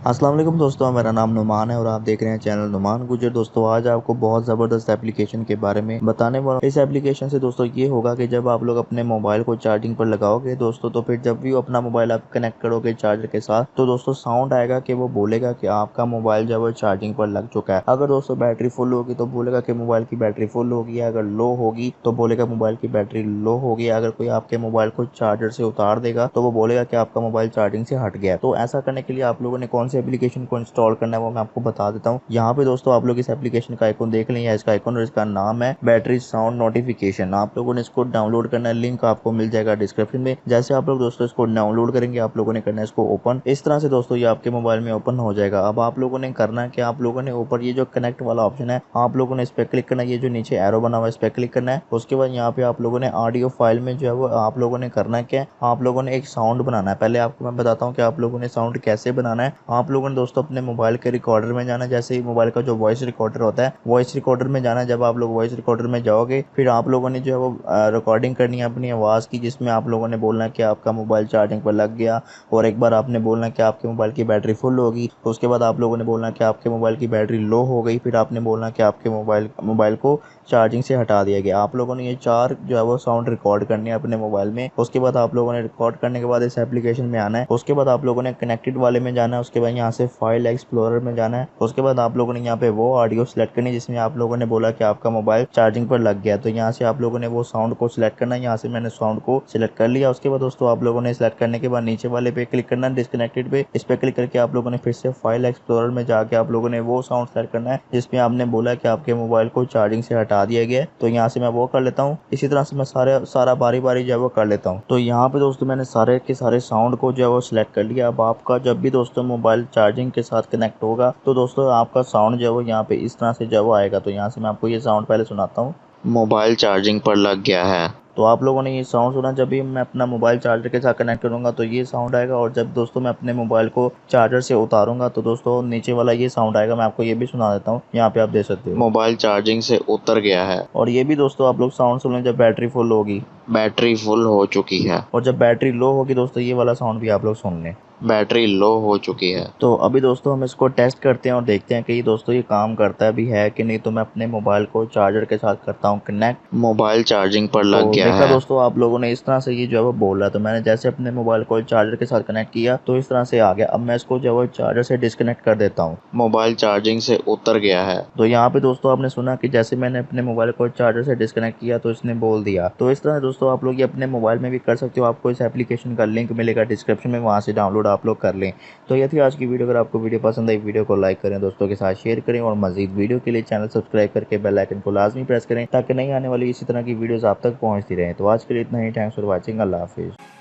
अस्सलाम वालेकुम दोस्तों, मेरा नाम नोमान है और आप देख रहे हैं चैनल नोमान गुज्जर। दोस्तों आज आपको बहुत ज़बरदस्त एप्लीकेशन के बारे में बताने वाला हूं। इस एप्लीकेशन से दोस्तों ये होगा कि जब आप लोग अपने मोबाइल को चार्जिंग पर लगाओगे दोस्तों, तो फिर जब भी अपना मोबाइल आप कनेक्ट करोगे चार्जर के साथ, तो दोस्तों साउंड आएगा कि वो बोलेगा कि आपका मोबाइल जो है चार्जिंग पर लग चुका है। अगर दोस्तों बैटरी फुल होगी तो बोलेगा कि मोबाइल की बैटरी फुल होगी, अगर लो होगी तो बोलेगा मोबाइल की बैटरी लो होगी। अगर कोई आपके मोबाइल को चार्जर से उतार देगा तो वो बोलेगा कि आपका मोबाइल चार्जिंग से हट गया। तो ऐसा करने के लिए आप लोगों ने कौन सी एप्लीकेशन को इंस्टॉल करना है वो मैं आपको बता देता हूँ। यहाँ पे दोस्तों आप लोग इस एप्लीकेशन का आइकन देख लें, इसका आइकन और इसका नाम है बैटरी साउंड नोटिफिकेशन। आप लोगों ने इसको डाउनलोड करना है, लिंक आपको मिल जाएगा डिस्क्रिप्शन में। जैसे आप लोग दोस्तों इसको डाउनलोड करेंगे, आप लोगों ने करना है इसको ओपन। इस तरह से दोस्तों ये आपके मोबाइल में ओपन हो जाएगा। अब आप लोगों ने करना है कि आप लोगों ने ऊपर ये जो कनेक्ट वाला ऑप्शन है, आप लोगों ने इस पर क्लिक करना है। ये जो नीचे एरो बना हुआ है इस पर क्लिक करना है। उसके बाद यहाँ पे आप लोगों ने ऑडियो फाइल में जो है वो आप लोगों ने करना है क्या, आप लोगों ने एक साउंड बनाना है। पहले आपको मैं बताता हूँ कि आप लोगों ने साउंड कैसे बनाना है। आप लोगों ने दोस्तों अपने मोबाइल के रिकॉर्डर में जाना है। जैसे ही मोबाइल का जो वॉइस रिकॉर्डर होता है, वॉइस रिकॉर्डर में जाना है। जब आप लोग वॉइस रिकॉर्डर में जाओगे फिर आप लोगों ने जो है वो रिकॉर्डिंग करनी है अपनी आवाज़ की, जिसमें आप लोगों ने बोलना है कि आपका मोबाइल चार्जिंग पर लग गया, और एक बार आपने बोलना है कि आपके मोबाइल की बैटरी फुल होगी। तो उसके बाद आप लोगों ने बोलना है कि आपके मोबाइल की बैटरी लो हो गई, फिर आपने बोलना है कि आपके मोबाइल को चार्जिंग से हटा दिया गया। आप लोगों ने ये चार जो है वो साउंड रिकॉर्ड करनी है अपने मोबाइल में। उसके बाद आप लोगों ने रिकॉर्ड करने के बाद इस एप्लीकेशन में आना है। उसके बाद आप लोगों ने कनेक्टेड वाले में जाना है। उसके बाद यहाँ से फाइल एक्सप्लोरर में जाना है। उसके बाद आप लोगों ने यहाँ पे वो ऑडियो सेलेक्ट करनी है जिसमें आप लोगों ने बोला कि आपका मोबाइल चार्जिंग पर लग गया। तो यहाँ से आप लोगों ने वो साउंड को सिलेक्ट करना है। यहाँ से मैंने साउंड को सिलेक्ट कर लिया। उसके बाद दोस्तों आप लोगों ने सिलेक्ट करने के बाद नीचे वाले पे क्लिक करना है, डिस्कनेक्टेड पे। इस पे क्लिक करके आप लोगों ने फिर से फाइल एक्सप्लोरर में जाके आप लोगों ने वो साउंड सेलेक्ट करना है जिसमें आपने बोला कि आपके मोबाइल को चार्जिंग से हटा दिया गया है। तो यहाँ से मैं वो कर लेता हूँ। इसी तरह से मैं सारा बारी बारी जो है वो कर लेता हूँ। तो यहाँ पे दोस्तों मैंने सारे के सारे साउंड को जो है वो सिलेक्ट कर लिया। अब आपका जब भी दोस्तों मोबाइल चार्जिंग के साथ कनेक्ट होगा तो दोस्तों आपका साउंड जो है वो यहाँ पे इस तरह से जो है वो आएगा। तो यहाँ से मैं आपको ये साउंड पहले सुनाता हूँ। मोबाइल चार्जिंग पर लग गया है। तो आप लोगों ने ये साउंड सुना। जब भी मैं अपना मोबाइल चार्जर के साथ कनेक्ट करूंगा तो ये साउंड आएगा, और जब दोस्तों मैं अपने मोबाइल को चार्जर से उतारूंगा तो दोस्तों नीचे वाला ये साउंड आएगा। मैं आपको ये भी सुना देता हूँ, यहाँ पे आप देख सकते हो मोबाइल चार्जिंग से उतर गया है। और ये भी दोस्तों आप लोग साउंड सुन लें जब बैटरी फुल होगी, बैटरी फुल हो चुकी है। और जब बैटरी लो होगी दोस्तों ये वाला साउंड भी आप लोग सुन लें, बैटरी लो हो चुकी है। तो अभी दोस्तों हम इसको टेस्ट करते हैं और देखते हैं कि दोस्तों ये काम करता भी है कि नहीं। तो मैं अपने मोबाइल को चार्जर के साथ करता हूँ कनेक्ट, मोबाइल चार्जिंग पर लग गया है। देखा दोस्तों आप लोगों ने इस तरह से ये जो है वो बोल रहा है। तो मैंने जैसे अपने मोबाइल को चार्जर के साथ कनेक्ट किया तो इस तरह से आ गया। अब मैं इसको जो है चार्जर से डिस्कनेक्ट कर देता हूँ, मोबाइल चार्जिंग से उतर गया है। तो यहाँ पे दोस्तों आपने सुना कि जैसे मैंने अपने मोबाइल को चार्जर से डिस्कनेक्ट किया तो इसने बोल दिया। तो इस तरह दोस्तों आप लोग ये अपने मोबाइल में भी कर सकते हो। आपको इस एप्लीकेशन का लिंक मिलेगा डिस्क्रिप्शन में, वहाँ से डाउनलोड आप लोग कर लें। तो ये थी आज की वीडियो। अगर आपको वीडियो पसंद आई वीडियो को लाइक करें, दोस्तों के साथ शेयर करें, और मजीद वीडियो के लिए चैनल सब्सक्राइब करके बेल आइकन को लाजमी प्रेस करें ताकि नई आने वाली इसी तरह की वीडियोस आप तक पहुंचती रहें। तो आज के लिए इतना ही। Thanks for watching. अल्लाह हाफिज़।